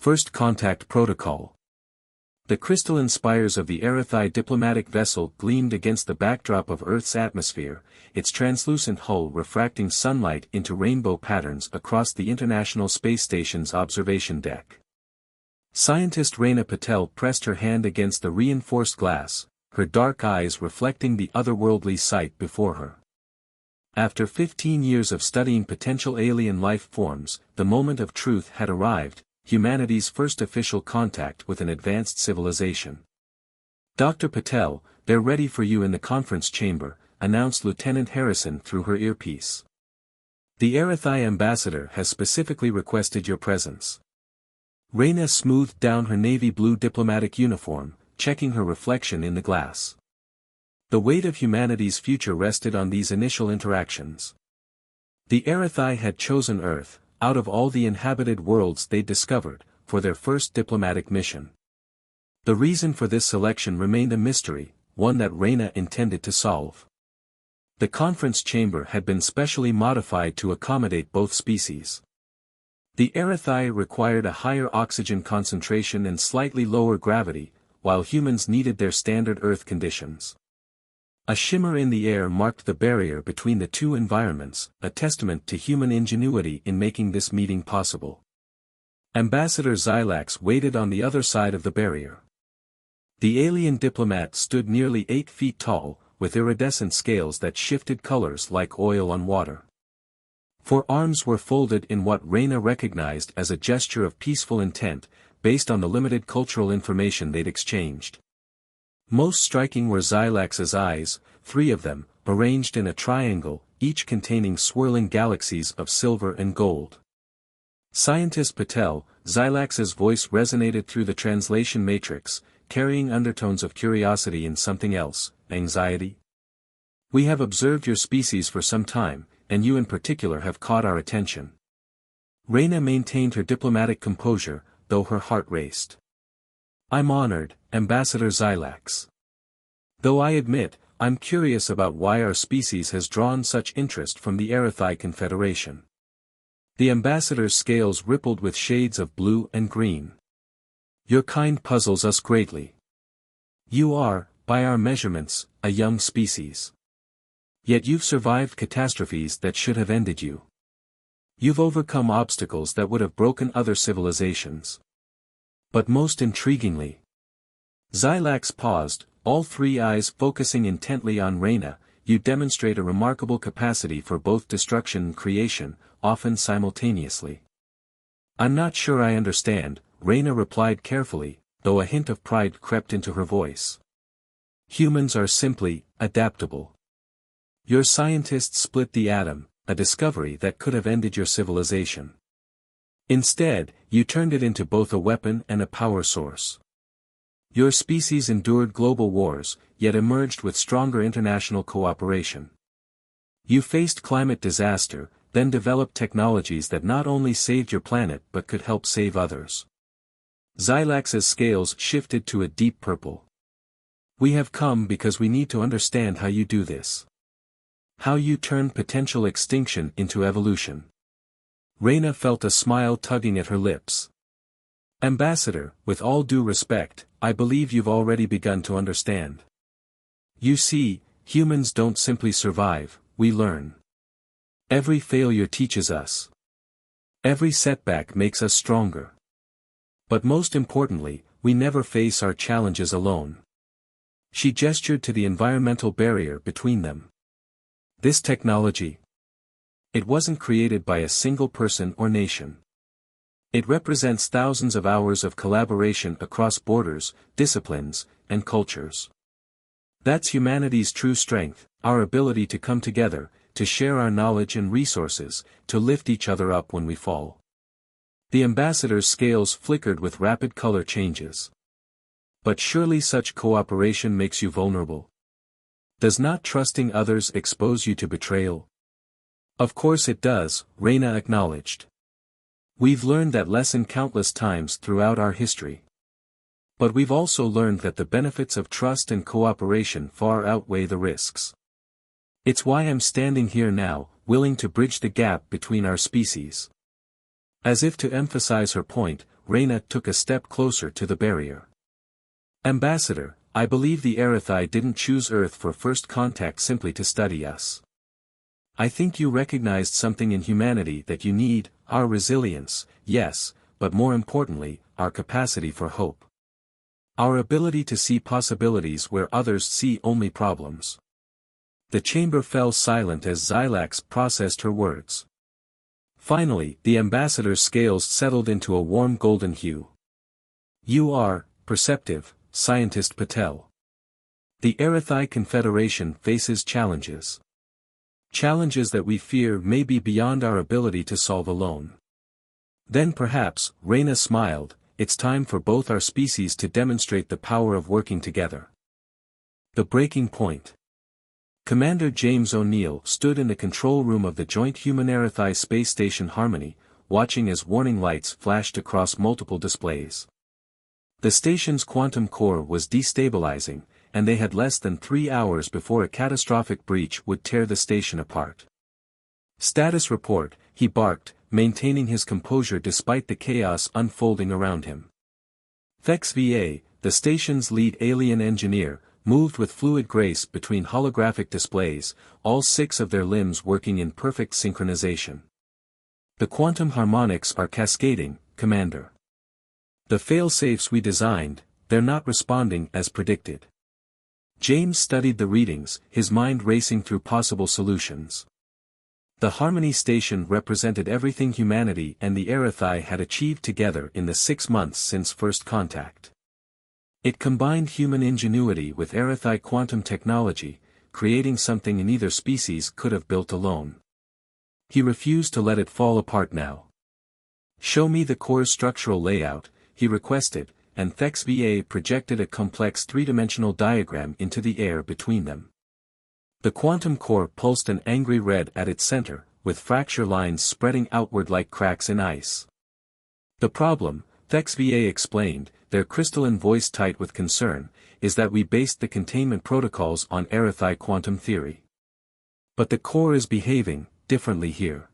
First Contact Protocol. The crystalline spires of the HFY diplomatic vessel gleamed against the backdrop of Earth's atmosphere, its translucent hull refracting sunlight into rainbow patterns across the International Space Station's observation deck. Scientist Rana Patel pressed her hand against the reinforced glass, her dark eyes reflecting the otherworldly sight before her. After 15 years of studying potential alien life forms, the moment of truth had arrived, humanity's first official contact with an advanced civilization. Dr. Patel, they're ready for you in the conference chamber, announced Lieutenant Harrison through her earpiece. The HFY ambassador has specifically requested your presence. Rana smoothed down her navy blue diplomatic uniform, checking her reflection in the glass. The weight of humanity's future rested on these initial interactions. The HFY had chosen Earth, out of all the inhabited worlds they'd discovered, for their first diplomatic mission. The reason for this selection remained a mystery, one that Rana intended to solve. The conference chamber had been specially modified to accommodate both species. The HFY required a higher oxygen concentration and slightly lower gravity, while humans needed their standard Earth conditions. A shimmer in the air marked the barrier between the two environments, a testament to human ingenuity in making this meeting possible. Ambassador Xilax waited on the other side of the barrier. The alien diplomat stood nearly 8 feet tall, with iridescent scales that shifted colors like oil on water. Four arms were folded in what Rana recognized as a gesture of peaceful intent, based on the limited cultural information they'd exchanged. Most striking were Xilax's eyes, 3 of them, arranged in a triangle, each containing swirling galaxies of silver and gold. Scientist Patel, Xilax's voice resonated through the translation matrix, carrying undertones of curiosity and something else, anxiety. We have observed your species for some time, and you in particular have caught our attention. Rana maintained her diplomatic composure, though her heart raced. I'm honored, Ambassador Xilax. Though I admit, I'm curious about why our species has drawn such interest from the HFY Confederation. The ambassador's scales rippled with shades of blue and green. Your kind puzzles us greatly. You are, by our measurements, a young species. Yet you've survived catastrophes that should have ended you. You've overcome obstacles that would have broken other civilizations. But most intriguingly, Xilax paused, all 3 eyes focusing intently on Rana, you demonstrate a remarkable capacity for both destruction and creation, often simultaneously. I'm not sure I understand, Rana replied carefully, though a hint of pride crept into her voice. Humans are simply adaptable. Your scientists split the atom, a discovery that could have ended your civilization. Instead, you turned it into both a weapon and a power source. Your species endured global wars, yet emerged with stronger international cooperation. You faced climate disaster, then developed technologies that not only saved your planet but could help save others. Xilax's scales shifted to a deep purple. We have come because we need to understand how you do this. How you turn potential extinction into evolution. Rana felt a smile tugging at her lips. Ambassador, with all due respect, I believe you've already begun to understand. You see, humans don't simply survive, we learn. Every failure teaches us. Every setback makes us stronger. But most importantly, we never face our challenges alone. She gestured to the environmental barrier between them. This technology. It wasn't created by a single person or nation. It represents thousands of hours of collaboration across borders, disciplines, and cultures. That's humanity's true strength, our ability to come together, to share our knowledge and resources, to lift each other up when we fall. The ambassador's scales flickered with rapid color changes. But surely such cooperation makes you vulnerable. Does not trusting others expose you to betrayal? Of course it does, Rana acknowledged. We've learned that lesson countless times throughout our history. But we've also learned that the benefits of trust and cooperation far outweigh the risks. It's why I'm standing here now, willing to bridge the gap between our species. As if to emphasize her point, Reyna took a step closer to the barrier. Ambassador, I believe the Erythai didn't choose Earth for first contact simply to study us. I think you recognized something in humanity that you need, our resilience, yes, but more importantly, our capacity for hope. Our ability to see possibilities where others see only problems. The chamber fell silent as Xylax processed her words. Finally, the ambassador's scales settled into a warm golden hue. You are, perceptive, Scientist Patel. The Erythai Confederation faces challenges. Challenges that we fear may be beyond our ability to solve alone. Then perhaps, Reyna smiled, it's time for both our species to demonstrate the power of working together. The breaking point. Commander James O'Neill stood in the control room of the joint Human-Erythai space station Harmony, watching as warning lights flashed across multiple displays. The station's quantum core was destabilizing, and they had less than 3 hours before a catastrophic breach would tear the station apart. Status report, he barked, maintaining his composure despite the chaos unfolding around him. Thex VA, the station's lead alien engineer, moved with fluid grace between holographic displays, all 6 of their limbs working in perfect synchronization. The quantum harmonics are cascading, Commander. The fail-safes we designed, they're not responding as predicted. James studied the readings, his mind racing through possible solutions. The Harmony Station represented everything humanity and the Erythai had achieved together in the 6 months since first contact. It combined human ingenuity with Erythai quantum technology, creating something neither species could have built alone. He refused to let it fall apart now. Show me the core's structural layout, he requested, and Thex VA projected a complex 3-dimensional diagram into the air between them. The quantum core pulsed an angry red at its center, with fracture lines spreading outward like cracks in ice. The problem, Thex VA explained, their crystalline voice tight with concern, is that we based the containment protocols on Erythai quantum theory. But the core is behaving differently here.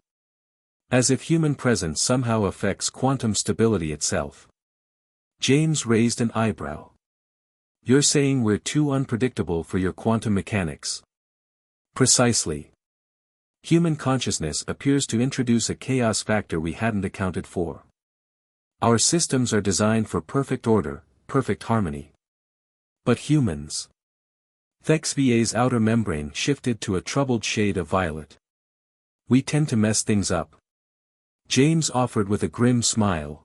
As if human presence somehow affects quantum stability itself. James raised an eyebrow. You're saying we're too unpredictable for your quantum mechanics. Precisely. Human consciousness appears to introduce a chaos factor we hadn't accounted for. Our systems are designed for perfect order, perfect harmony. But humans. Thex VA's outer membrane shifted to a troubled shade of violet. We tend to mess things up. James offered with a grim smile.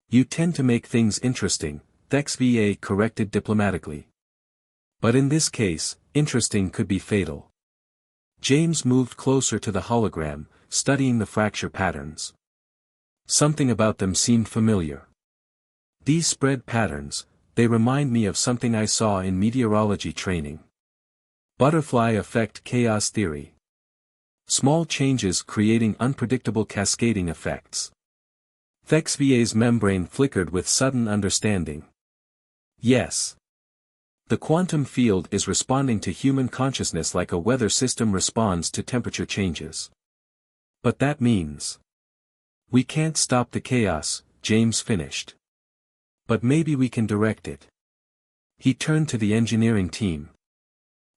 You tend to make things interesting, Thex VA corrected diplomatically. But in this case, interesting could be fatal. James moved closer to the hologram, studying the fracture patterns. Something about them seemed familiar. These spread patterns, they remind me of something I saw in meteorology training. Butterfly effect chaos theory. Small changes creating unpredictable cascading effects. Thex VA's membrane flickered with sudden understanding. Yes. The quantum field is responding to human consciousness like a weather system responds to temperature changes. But that means we can't stop the chaos, James finished. But maybe we can direct it. He turned to the engineering team.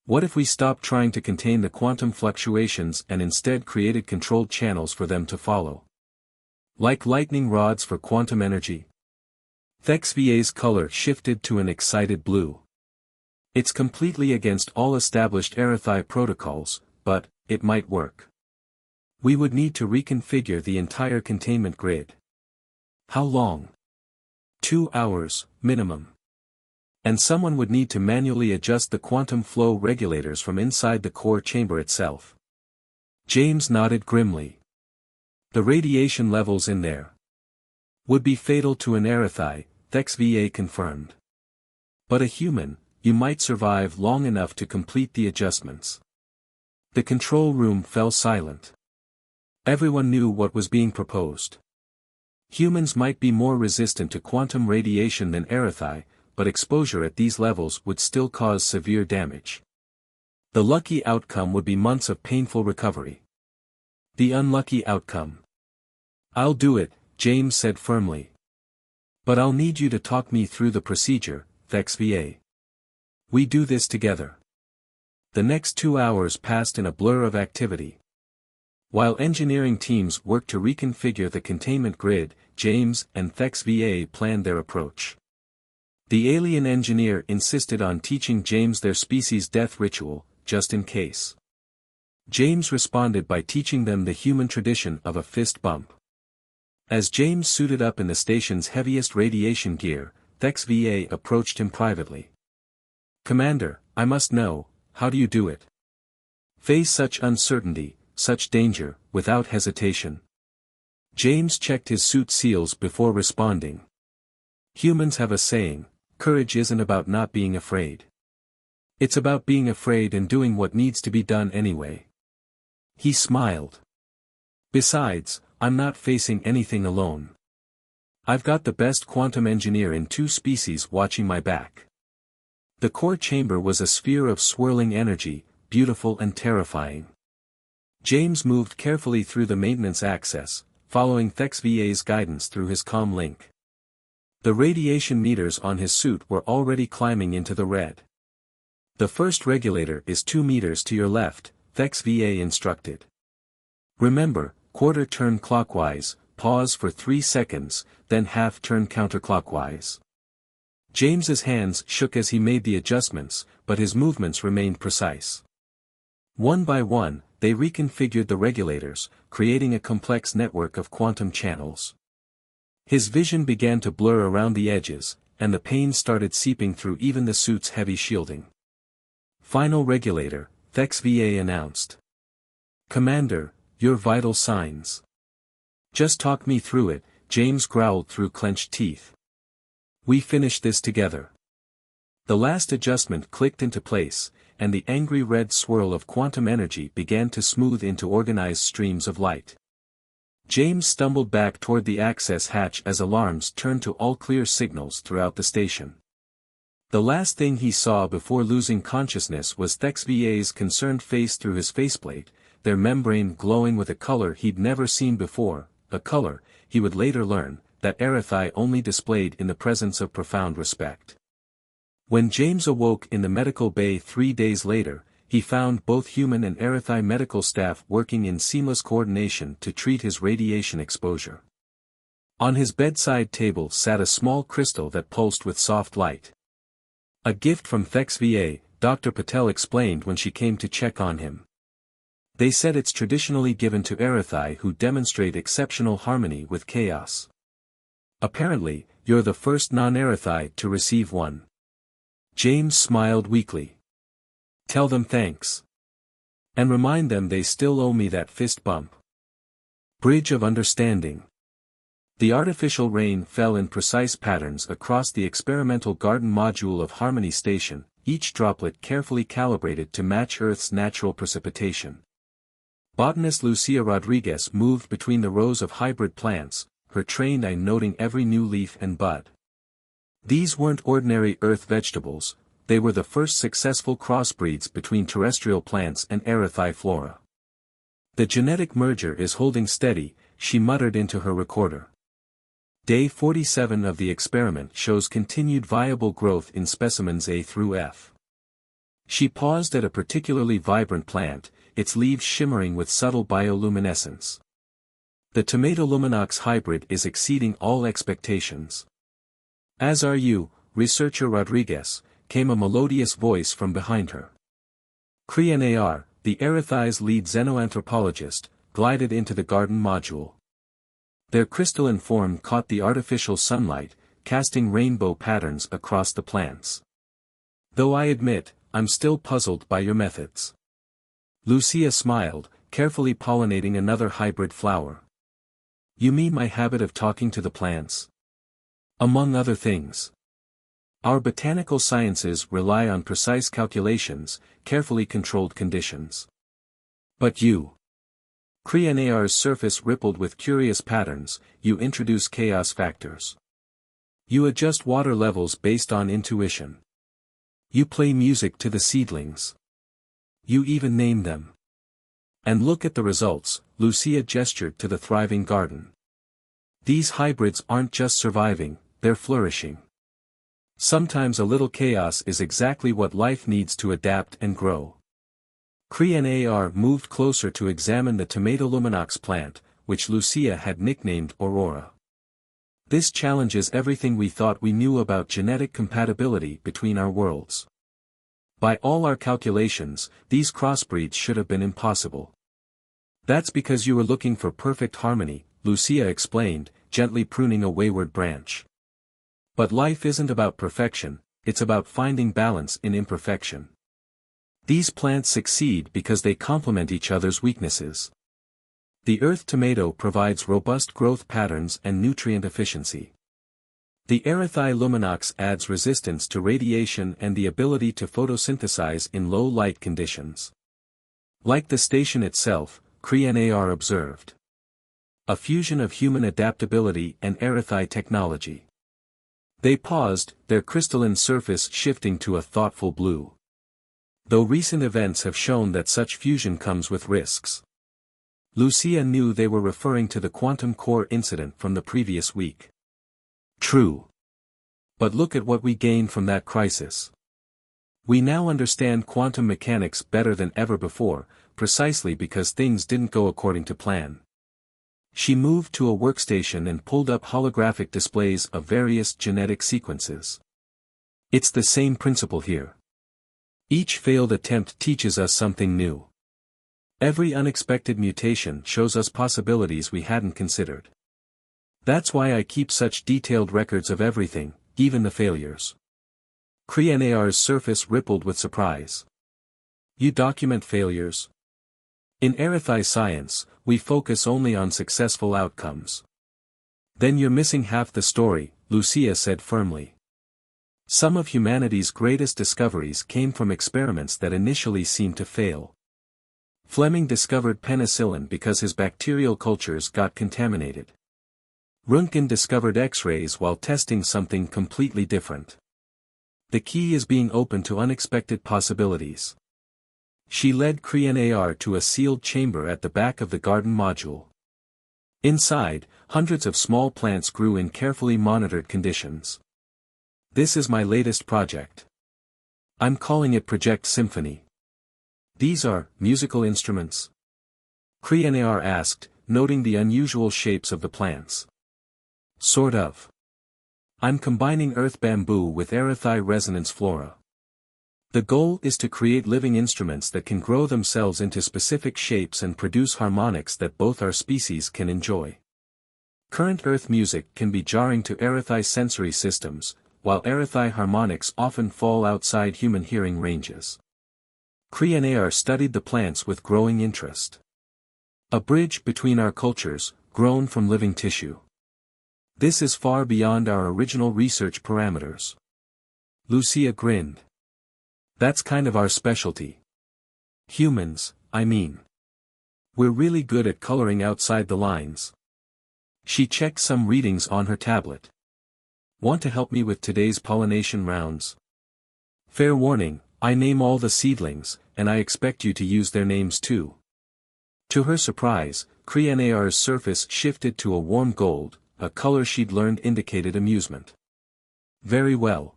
What if we stopped trying to contain the quantum fluctuations and instead created controlled channels for them to follow? Like lightning rods for quantum energy? Thex VA's color shifted to an excited blue. It's completely against all established Erythai protocols, but it might work. We would need to reconfigure the entire containment grid. How long? 2 hours, minimum. And someone would need to manually adjust the quantum flow regulators from inside the core chamber itself. James nodded grimly. The radiation levels in there would be fatal to an Erythai, Thex VA confirmed. But a human, you might survive long enough to complete the adjustments. The control room fell silent. Everyone knew what was being proposed. Humans might be more resistant to quantum radiation than Erythai, but exposure at these levels would still cause severe damage. The lucky outcome would be months of painful recovery. The unlucky outcome. I'll do it, James said firmly. But I'll need you to talk me through the procedure, HFY. We do this together. The next 2 hours passed in a blur of activity. While engineering teams worked to reconfigure the containment grid, James and HFY planned their approach. The alien engineer insisted on teaching James their species' death ritual, just in case. James responded by teaching them the human tradition of a fist bump. As James suited up in the station's heaviest radiation gear, HFY approached him privately. "Commander, I must know, how do you do it? Face such uncertainty, such danger, without hesitation." James checked his suit seals before responding. "Humans have a saying, courage isn't about not being afraid. It's about being afraid and doing what needs to be done anyway." He smiled. "Besides, I'm not facing anything alone. I've got the best quantum engineer in 2 species watching my back." The core chamber was a sphere of swirling energy, beautiful and terrifying. James moved carefully through the maintenance access, following HFY's guidance through his comm link. The radiation meters on his suit were already climbing into the red. "The first regulator is 2 meters to your left," HFY instructed. "Remember, quarter turn clockwise, pause for 3 seconds, then half turn counterclockwise." James's hands shook as he made the adjustments, but his movements remained precise. One by one, they reconfigured the regulators, creating a complex network of quantum channels. His vision began to blur around the edges, and the pain started seeping through even the suit's heavy shielding. "Final regulator," HFY announced. "Commander, your vital signs." "Just talk me through it," James growled through clenched teeth. "We finish this together." The last adjustment clicked into place, and the angry red swirl of quantum energy began to smooth into organized streams of light. James stumbled back toward the access hatch as alarms turned to all-clear signals throughout the station. The last thing he saw before losing consciousness was HFY's concerned face through his faceplate, their membrane glowing with a color he'd never seen before, a color, he would later learn, that RFI only displayed in the presence of profound respect. When James awoke in the medical bay 3 days later, he found both human and RFI medical staff working in seamless coordination to treat his radiation exposure. On his bedside table sat a small crystal that pulsed with soft light. "A gift from HFY," Dr. Patel explained when she came to check on him. "They said it's traditionally given to RFI who demonstrate exceptional harmony with chaos. Apparently, you're the first non-RFI to receive one." James smiled weakly. "Tell them thanks. And remind them they still owe me that fist bump." Bridge of Understanding. The artificial rain fell in precise patterns across the experimental garden module of Harmony Station, each droplet carefully calibrated to match Earth's natural precipitation. Botanist Lucia Rodriguez moved between the rows of hybrid plants, her trained eye noting every new leaf and bud. These weren't ordinary Earth vegetables, they were the first successful crossbreeds between terrestrial plants and RFI flora. "The genetic merger is holding steady," she muttered into her recorder. Day 47 of the experiment shows continued viable growth in specimens A through F. She paused at a particularly vibrant plant, its leaves shimmering with subtle bioluminescence. "The tomato luminox hybrid is exceeding all expectations." "As are you, researcher Rodriguez," came a melodious voice from behind her. Krianar, the RFI's lead xenoanthropologist, glided into the garden module. Their crystalline form caught the artificial sunlight, casting rainbow patterns across the plants. "Though I admit, I'm still puzzled by your methods." Lucia smiled, carefully pollinating another hybrid flower. "You mean my habit of talking to the plants?" "Among other things. Our botanical sciences rely on precise calculations, carefully controlled conditions. But you. Krianar's surface rippled with curious patterns, you introduce chaos factors. You adjust water levels based on intuition. You play music to the seedlings. You even name them. And look at the results," Lucia gestured to the thriving garden. "These hybrids aren't just surviving, they're flourishing. Sometimes a little chaos is exactly what life needs to adapt and grow. Kriar moved closer to examine the tomato luminox plant, which Lucia had nicknamed Aurora. This challenges everything we thought we knew about genetic compatibility between our worlds. By all our calculations, these crossbreeds should have been impossible. That's because you were looking for perfect harmony, Lucia explained, gently pruning a wayward branch. But life isn't about perfection, it's about finding balance in imperfection. These plants succeed because they complement each other's weaknesses. The earth tomato provides robust growth patterns and nutrient efficiency. The HFY luminox adds resistance to radiation and the ability to photosynthesize in low light conditions. Like the station itself, Kriar observed. A fusion of human adaptability and HFY technology. They paused, their crystalline surface shifting to a thoughtful blue. Though recent events have shown that such fusion comes with risks. Lucia knew they were referring to the quantum core incident from the previous week. True. But look at what we gained from that crisis. We now understand quantum mechanics better than ever before, precisely because things didn't go according to plan. She moved to a workstation and pulled up holographic displays of various genetic sequences. It's the same principle here. Each failed attempt teaches us something new. Every unexpected mutation shows us possibilities we hadn't considered. That's why I keep such detailed records of everything, even the failures. Kriar's surface rippled with surprise. You document failures? In HFY science, we focus only on successful outcomes. Then you're missing half the story, Lucia said firmly. Some of humanity's greatest discoveries came from experiments that initially seemed to fail. Fleming discovered penicillin because his bacterial cultures got contaminated. Röntgen discovered X-rays while testing something completely different. The key is being open to unexpected possibilities. She led Kriar to a sealed chamber at the back of the garden module. Inside, hundreds of small plants grew in carefully monitored conditions. This is my latest project. I'm calling it Project Symphony. These are musical instruments? Kriar asked, noting the unusual shapes of the plants. Sort of. I'm combining earth bamboo with HFY resonance flora. The goal is to create living instruments that can grow themselves into specific shapes and produce harmonics that both our species can enjoy. Current earth music can be jarring to HFY sensory systems, while HFY harmonics often fall outside human hearing ranges. Kriar studied the plants with growing interest. A bridge between our cultures, grown from living tissue. This is far beyond our original research parameters. Lucia grinned. That's kind of our specialty. Humans, I mean. We're really good at coloring outside the lines. She checked some readings on her tablet. Want to help me with today's pollination rounds? Fair warning, I name all the seedlings, and I expect you to use their names too. To her surprise, Kriar's surface shifted to a warm gold, a color she'd learned indicated amusement. Very well.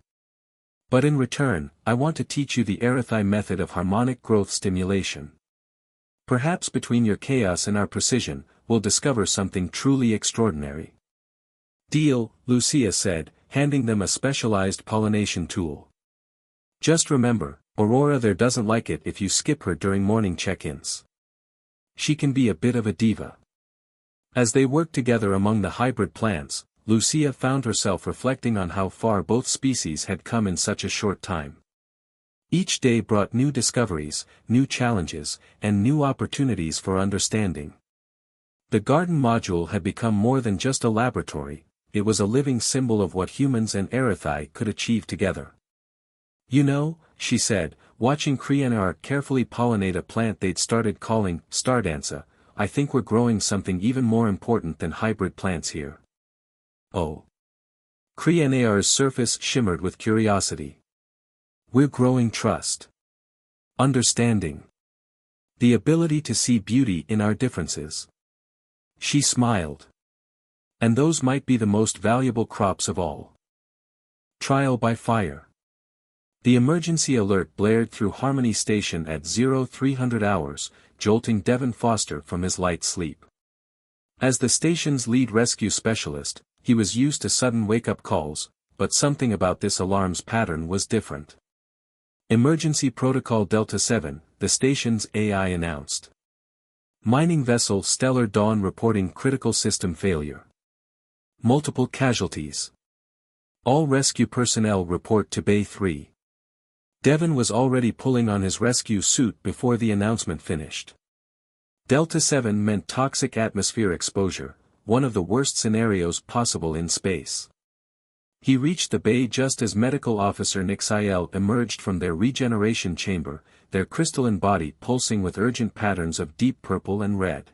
But in return, I want to teach you the HFY method of harmonic growth stimulation. Perhaps between your chaos and our precision, we'll discover something truly extraordinary. Deal, Lucia said, handing them a specialized pollination tool. Just remember, Aurora there doesn't like it if you skip her during morning check-ins. She can be a bit of a diva. As they worked together among the hybrid plants, Lucia found herself reflecting on how far both species had come in such a short time. Each day brought new discoveries, new challenges, and new opportunities for understanding. The garden module had become more than just a laboratory, it was a living symbol of what humans and HFY could achieve together. You know, she said, watching Kriar carefully pollinate a plant they'd started calling Stardancer, I think we're growing something even more important than hybrid plants here. Oh. Kriar's surface shimmered with curiosity. We're growing trust. Understanding. The ability to see beauty in our differences. She smiled. And those might be the most valuable crops of all. Trial by fire. The emergency alert blared through Harmony Station at 0300 hours, jolting Devon Foster from his light sleep. As the station's lead rescue specialist, he was used to sudden wake-up calls, but something about this alarm's pattern was different. Emergency Protocol Delta 7, the station's AI announced. Mining vessel Stellar Dawn reporting critical system failure. Multiple casualties. All rescue personnel report to Bay 3. Devon was already pulling on his rescue suit before the announcement finished. Delta 7 meant toxic atmosphere exposure, one of the worst scenarios possible in space. He reached the bay just as Medical Officer Nixiel emerged from their regeneration chamber, their crystalline body pulsing with urgent patterns of deep purple and red.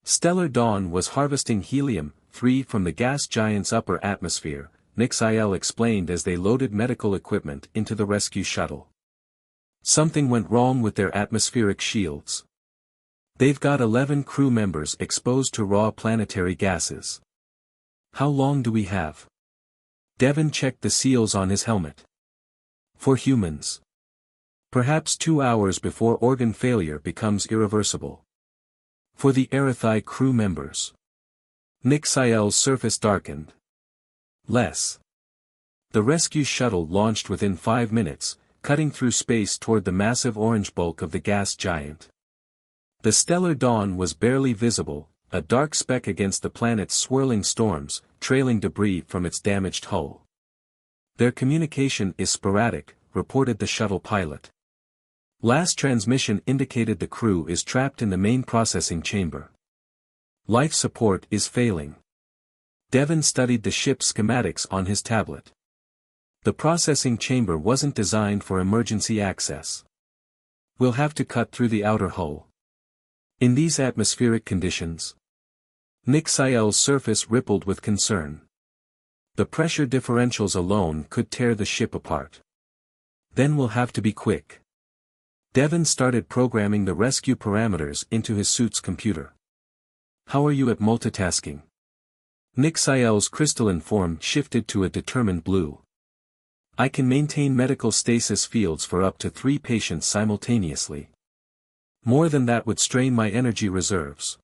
Stellar Dawn was harvesting helium-3 from the gas giant's upper atmosphere, Nixiel explained as they loaded medical equipment into the rescue shuttle. Something went wrong with their atmospheric shields. They've got 11 crew members exposed to raw planetary gases. How long do we have? Devon checked the seals on his helmet. For humans. Perhaps 2 hours before organ failure becomes irreversible. For the Erythai crew members. Nixiel's surface darkened. Less. The rescue shuttle launched within 5 minutes, cutting through space toward the massive orange bulk of the gas giant. The Stellar Dawn was barely visible, a dark speck against the planet's swirling storms, trailing debris from its damaged hull. Their communication is sporadic, reported the shuttle pilot. Last transmission indicated the crew is trapped in the main processing chamber. Life support is failing. Devon studied the ship's schematics on his tablet. The processing chamber wasn't designed for emergency access. We'll have to cut through the outer hull. In these atmospheric conditions. Nixiel's surface rippled with concern. The pressure differentials alone could tear the ship apart. Then we'll have to be quick. Devon started programming the rescue parameters into his suit's computer. How are you at multitasking? Nixiel's crystalline form shifted to a determined blue. I can maintain medical stasis fields for up to 3 patients simultaneously. More than that would strain my energy reserves.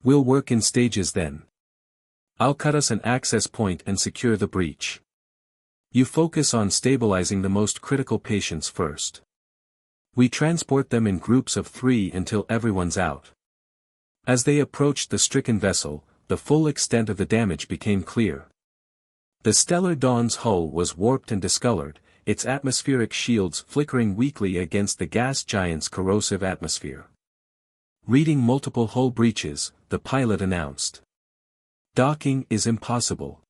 We'll work in stages then. I'll cut us an access point and secure the breach. You focus on stabilizing the most critical patients first. We transport them in groups of 3 until everyone's out. As they approached the stricken vessel, the full extent of the damage became clear. The Stellar Dawn's hull was warped and discolored, its atmospheric shields flickering weakly against the gas giant's corrosive atmosphere. Reading multiple hull breaches, the pilot announced. Docking is impossible.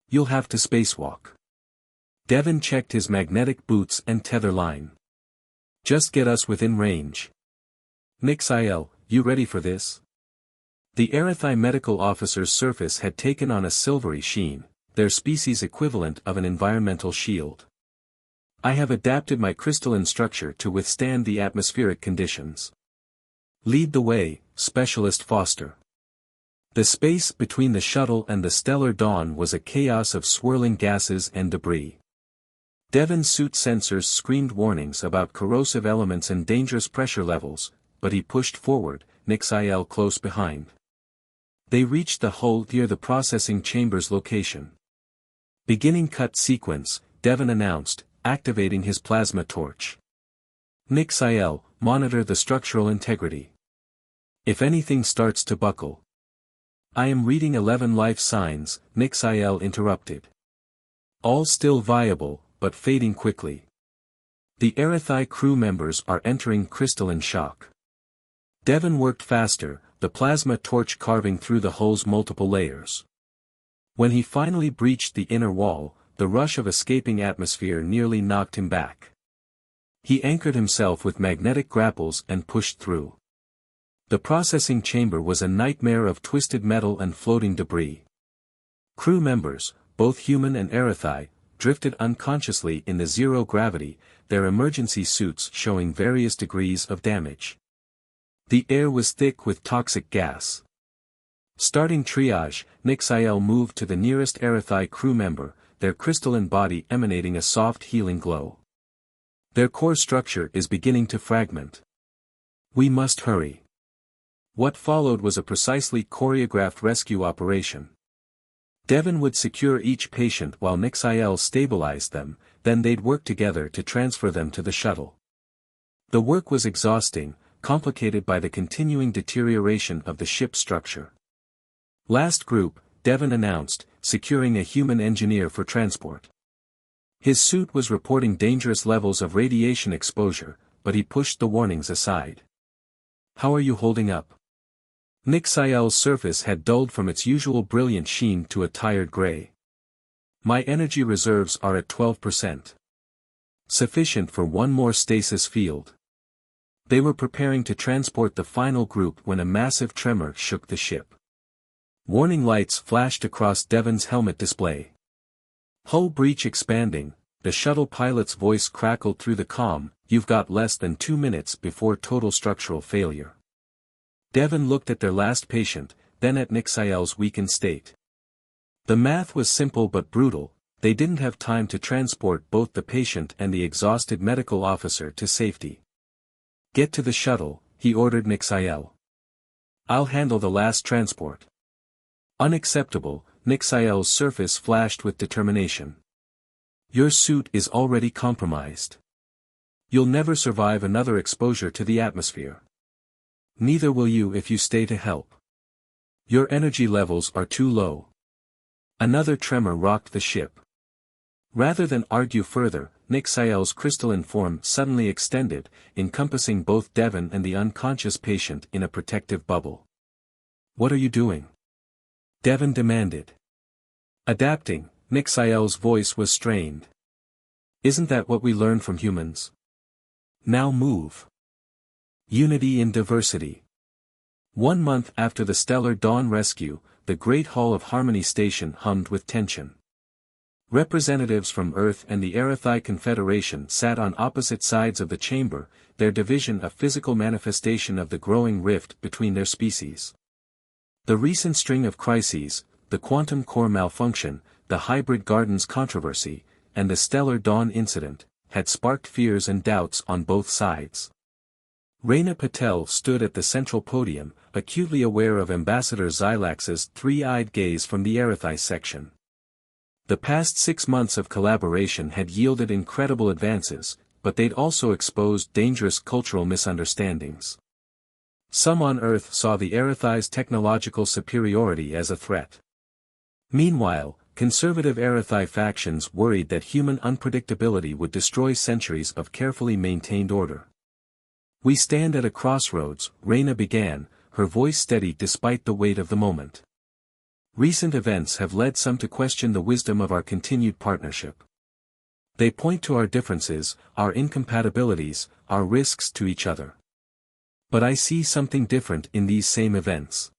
You'll have to spacewalk. Devon checked his magnetic boots and tether line. Just get us within range. Nixiel, you ready for this? The Erythai medical officer's surface had taken on a silvery sheen, their species equivalent of an environmental shield. I have adapted my crystalline structure to withstand the atmospheric conditions. Lead the way, Specialist Foster. The space between the shuttle and the Stellar Dawn was a chaos of swirling gases and debris. Devon's suit sensors screamed warnings about corrosive elements and dangerous pressure levels, but he pushed forward, Nixiel close behind. They reached the hull near the processing chamber's location. Beginning cut sequence, Devon announced, activating his plasma torch. Nixiel, monitor the structural integrity. If anything starts to buckle. I am reading 11 life signs, Nixiel interrupted. All still viable, but fading quickly. The Erythai crew members are entering crystalline shock. Devon worked faster, the plasma torch carving through the hull's multiple layers. When he finally breached the inner wall, the rush of escaping atmosphere nearly knocked him back. He anchored himself with magnetic grapples and pushed through. The processing chamber was a nightmare of twisted metal and floating debris. Crew members, both human and Erythai, drifted unconsciously in the zero gravity, their emergency suits showing various degrees of damage. The air was thick with toxic gas. Starting triage, Nixiel moved to the nearest Erythai crew member, their crystalline body emanating a soft healing glow. Their core structure is beginning to fragment. We must hurry. What followed was a precisely choreographed rescue operation. Devon would secure each patient while Nixiel stabilized them, then they'd work together to transfer them to the shuttle. The work was exhausting, complicated by the continuing deterioration of the ship's structure. Last group, Devon announced, securing a human engineer for transport. His suit was reporting dangerous levels of radiation exposure, but he pushed the warnings aside. How are you holding up? Nixiel's surface had dulled from its usual brilliant sheen to a tired gray. My energy reserves are at 12%. Sufficient for one more stasis field. They were preparing to transport the final group when a massive tremor shook the ship. Warning lights flashed across Devon's helmet display. Hull breach expanding, the shuttle pilot's voice crackled through the comm, you've got less than 2 minutes before total structural failure. Devon looked at their last patient, then at Nixiel's weakened state. The math was simple but brutal, they didn't have time to transport both the patient and the exhausted medical officer to safety. Get to the shuttle, he ordered Nixiel. I'll handle the last transport. Unacceptable, Nixiel's surface flashed with determination. Your suit is already compromised. You'll never survive another exposure to the atmosphere. Neither will you if you stay to help. Your energy levels are too low. Another tremor rocked the ship. Rather than argue further, Nixiel's crystalline form suddenly extended, encompassing both Devon and the unconscious patient in a protective bubble. What are you doing? Devon demanded. Adapting, Nixiel's voice was strained. Isn't that what we learn from humans? Now move. Unity in diversity. 1 month after the Stellar Dawn rescue, the Great Hall of Harmony Station hummed with tension. Representatives from Earth and the Erythai Confederation sat on opposite sides of the chamber, their division a physical manifestation of the growing rift between their species. The recent string of crises, the quantum core malfunction, the hybrid gardens controversy, and the Stellar Dawn incident, had sparked fears and doubts on both sides. Reyna Patel stood at the central podium, acutely aware of Ambassador Xylax's three-eyed gaze from the Erythai section. The past 6 months of collaboration had yielded incredible advances, but they'd also exposed dangerous cultural misunderstandings. Some on Earth saw the Erythai's technological superiority as a threat. Meanwhile, conservative Erythai factions worried that human unpredictability would destroy centuries of carefully maintained order. We stand at a crossroads, Reyna began, her voice steady despite the weight of the moment. Recent events have led some to question the wisdom of our continued partnership. They point to our differences, our incompatibilities, our risks to each other. But I see something different in these same events.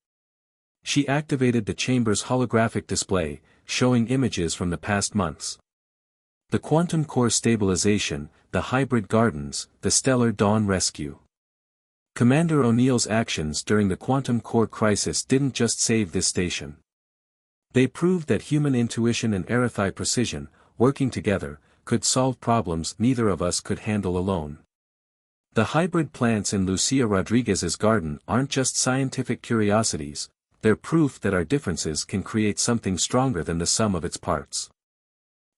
She activated the chamber's holographic display, showing images from the past months. The quantum core stabilization, the hybrid gardens, the Stellar Dawn rescue. Commander O'Neill's actions during the quantum core crisis didn't just save this station. They proved that human intuition and Erythai precision, working together, could solve problems neither of us could handle alone. The hybrid plants in Lucia Rodriguez's garden aren't just scientific curiosities, they're proof that our differences can create something stronger than the sum of its parts.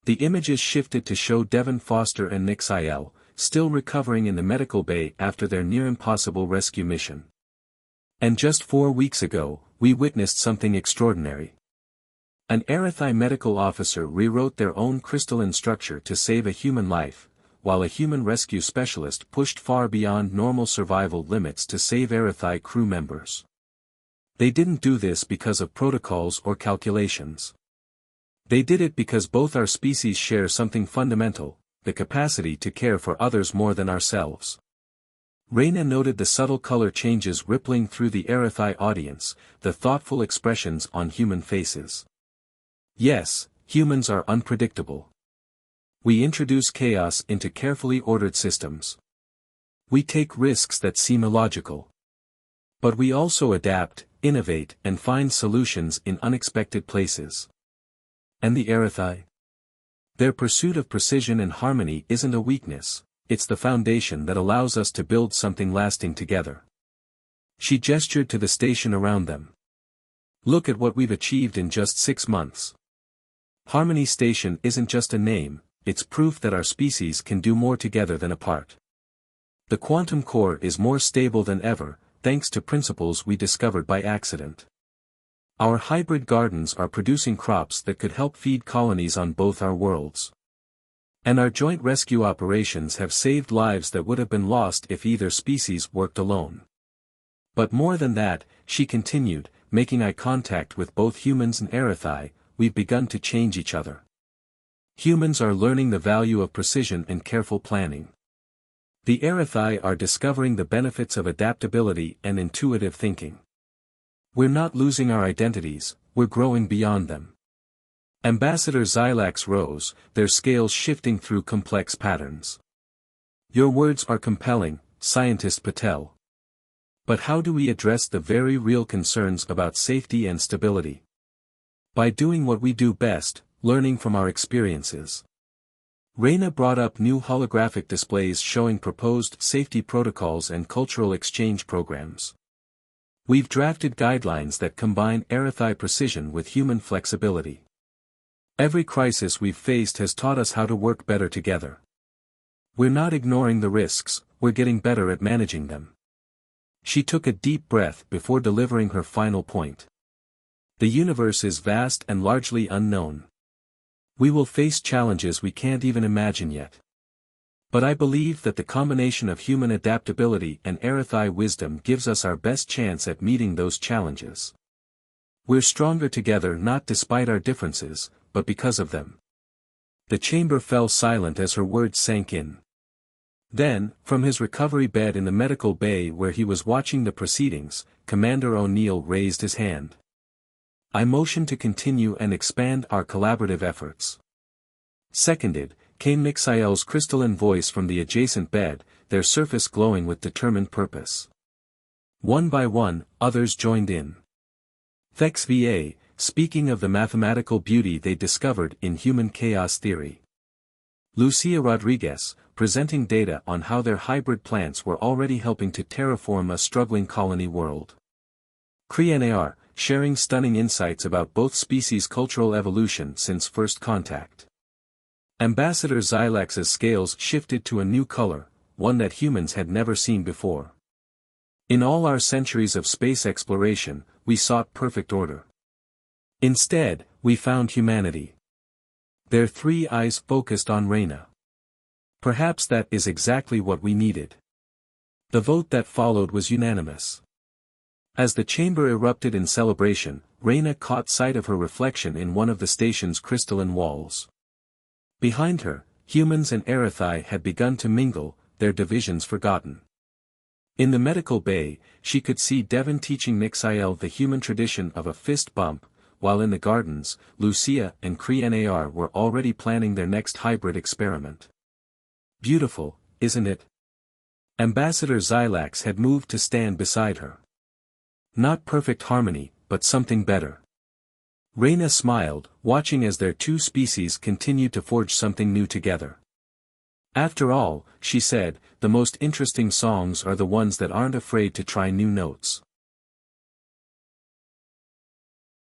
The images shifted to show Devon Foster and Nixiel, still recovering in the medical bay after their near-impossible rescue mission. And just 4 weeks ago, we witnessed something extraordinary. An Erythai medical officer rewrote their own crystalline structure to save a human life, while a human rescue specialist pushed far beyond normal survival limits to save Erythai crew members. They didn't do this because of protocols or calculations. They did it because both our species share something fundamental, the capacity to care for others more than ourselves. Reyna noted the subtle color changes rippling through the Erythai audience, the thoughtful expressions on human faces. Yes, humans are unpredictable. We introduce chaos into carefully ordered systems. We take risks that seem illogical. But we also adapt, innovate, and find solutions in unexpected places. And the Erythai? Their pursuit of precision and harmony isn't a weakness, it's the foundation that allows us to build something lasting together. She gestured to the station around them. Look at what we've achieved in just 6 months. Harmony Station isn't just a name, it's proof that our species can do more together than apart. The quantum core is more stable than ever, thanks to principles we discovered by accident. Our hybrid gardens are producing crops that could help feed colonies on both our worlds. And our joint rescue operations have saved lives that would have been lost if either species worked alone. But more than that, she continued, making eye contact with both humans and Erythai, we've begun to change each other. Humans are learning the value of precision and careful planning. The Erythai are discovering the benefits of adaptability and intuitive thinking. We're not losing our identities, we're growing beyond them. Ambassador Xylax rose, their scales shifting through complex patterns. Your words are compelling, Scientist Patel. But how do we address the very real concerns about safety and stability? By doing what we do best, learning from our experiences. Reyna brought up new holographic displays showing proposed safety protocols and cultural exchange programs. We've drafted guidelines that combine Erythai precision with human flexibility. Every crisis we've faced has taught us how to work better together. We're not ignoring the risks, we're getting better at managing them. She took a deep breath before delivering her final point. The universe is vast and largely unknown. We will face challenges we can't even imagine yet. But I believe that the combination of human adaptability and Erythai wisdom gives us our best chance at meeting those challenges. We're stronger together not despite our differences, but because of them. The chamber fell silent as her words sank in. Then, from his recovery bed in the medical bay where he was watching the proceedings, Commander O'Neill raised his hand. I motion to continue and expand our collaborative efforts. Seconded, came Mixael's crystalline voice from the adjacent bed, their surface glowing with determined purpose. One by one, others joined in. Thex VA, speaking of the mathematical beauty they discovered in human chaos theory. Lucia Rodriguez, presenting data on how their hybrid plants were already helping to terraform a struggling colony world. CRENAR, sharing stunning insights about both species' cultural evolution since first contact. Ambassador Xylax's scales shifted to a new color, one that humans had never seen before. In all our centuries of space exploration, we sought perfect order. Instead, we found humanity. Their 3 eyes focused on Reyna. Perhaps that is exactly what we needed. The vote that followed was unanimous. As the chamber erupted in celebration, Reyna caught sight of her reflection in one of the station's crystalline walls. Behind her, humans and Erythai had begun to mingle, their divisions forgotten. In the medical bay, she could see Devon teaching Mixael the human tradition of a fist bump, while in the gardens, Lucia and CRENAR were already planning their next hybrid experiment. Beautiful, isn't it? Ambassador Xylax had moved to stand beside her. Not perfect harmony, but something better. Reyna smiled, watching as their 2 species continued to forge something new together. After all, she said, the most interesting songs are the ones that aren't afraid to try new notes.